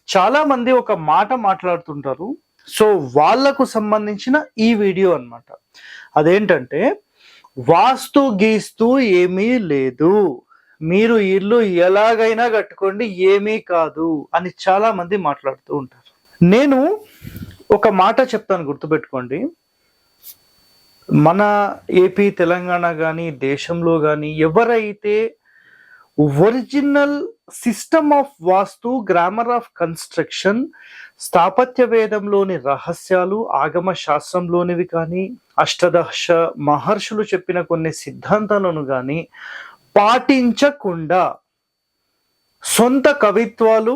చాలా మంది ఒక మాట మాట్లాడుతుంటారు. సో, వాళ్ళకు సంబంధించిన ఈ వీడియో అన్నమాట. అదేంటంటే, వాస్తు గీస్తూ ఏమీ లేదు. మీరు ఇల్లు ఎలాగైనా కట్టుకోండి ఏమీ కాదు అని చాలా మంది మాట్లాడుతూ ఉంటారు. నేను ఒక మాట చెప్తాను, గుర్తుపెట్టుకోండి. మన ఏపీ, తెలంగాణ గాని, దేశంలో గాని ఎవరైతే original system of vastu, grammar of construction, స్థాపత్య వేదంలోని రహస్యాలు, ఆగమ శాస్త్రంలోనివి కానీ, అష్టదశ మహర్షులు చెప్పిన కొన్ని సిద్ధాంతాలను కానీ పాటించకుండా సొంత కవిత్వాలు,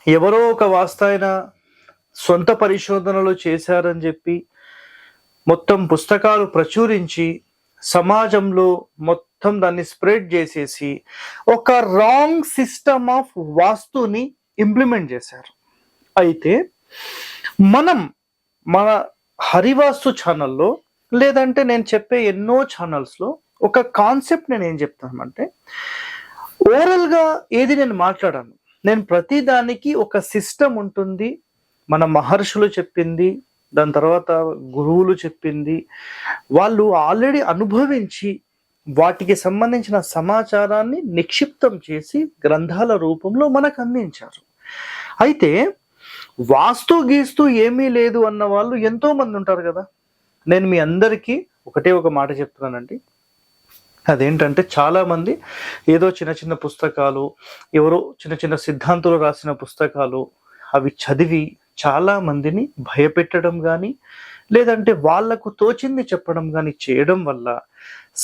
ఎవరో ఒక వాస్తాయన సొంత పరిశోధనలు చేశారని చెప్పి మొత్తం పుస్తకాలు ప్రచురించి సమాజంలో మొత్తం దాన్ని స్ప్రెడ్ చేసేసి ఒక రాంగ్ సిస్టమ్ ఆఫ్ వాస్తుని ఇంప్లిమెంట్ చేశారు. అయితే మనం మన హరివాస్తు ఛానల్లో, లేదంటే నేను చెప్పే ఎన్నో ఛానల్స్లో ఒక కాన్సెప్ట్ నేను ఏం చెప్తానంటే, ఓవరాల్గా ఏది నేను మాట్లాడాను, నేను ప్రతి దానికి ఒక సిస్టమ్ ఉంటుంది. మన మహర్షులు చెప్పింది, దాని తర్వాత గురువులు చెప్పింది, వాళ్ళు ఆల్రెడీ అనుభవించి వాటికి సంబంధించిన సమాచారాన్ని నిక్షిప్తం చేసి గ్రంథాల రూపంలో మనకు అందించారు. అయితే వాస్తు గీస్తూ ఏమీ లేదు అన్న వాళ్ళు ఎంతో మంది ఉంటారు కదా. నేను మీ అందరికీ ఒకటే ఒక మాట చెప్తున్నానండి. అదేంటంటే, చాలామంది ఏదో చిన్న చిన్న పుస్తకాలు, ఎవరో చిన్న చిన్న సిద్ధాంతులు రాసిన పుస్తకాలు అవి చదివి చాలా మందిని భయపెట్టడం కానీ, లేదంటే వాళ్లకు తోచింది చెప్పడం కానీ చేయడం వల్ల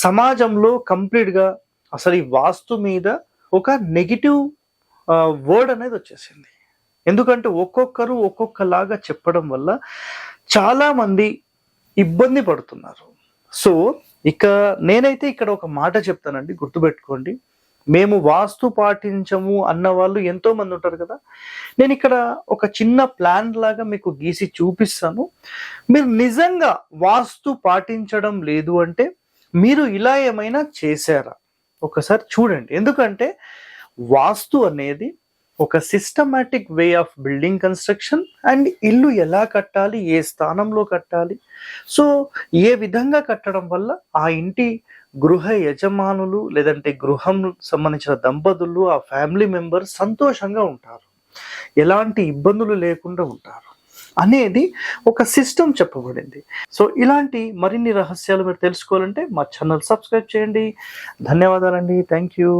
సమాజంలో కంప్లీట్గా అసలు ఈ వాస్తు మీద ఒక నెగిటివ్ వర్డ్ అనేది వచ్చేసింది. ఎందుకంటే ఒక్కొక్కరు ఒక్కొక్కలాగా చెప్పడం వల్ల చాలా మంది ఇబ్బంది పడుతున్నారు. సో ఇక నేనైతే ఇక్కడ ఒక మాట చెప్తానండి, గుర్తుపెట్టుకోండి. మేము వాస్తు పాటించము అన్న వాళ్ళు ఎంతో మంది ఉంటారు కదా. నేను ఇక్కడ ఒక చిన్న ప్లాన్ లాగా మీకు గీసి చూపిస్తాను. మీరు నిజంగా వాస్తు పాటించడం లేదు అంటే మీరు ఇలా ఏమైనా చేశారా ఒకసారి చూడండి. ఎందుకంటే వాస్తు అనేది ఒక systematic way of building construction and ఇల్లు ఎలా కట్టాలి, ఏ స్థానంలో కట్టాలి, సో ఏ విధంగా కట్టడం వల్ల ఆ ఇంటి గృహ యజమానులు, లేదంటే గృహం సంబంధించిన దంపతులు, ఆ ఫ్యామిలీ మెంబర్స్ సంతోషంగా ఉంటారు, ఎలాంటి ఇబ్బందులు లేకుండా ఉంటారు అనేది ఒక సిస్టమ్ చెప్పబడింది. సో ఇలాంటి మరిన్ని రహస్యాలు మీరు తెలుసుకోవాలంటే మా ఛానల్ సబ్స్క్రైబ్ చేయండి. ధన్యవాదాలండి. Thank you.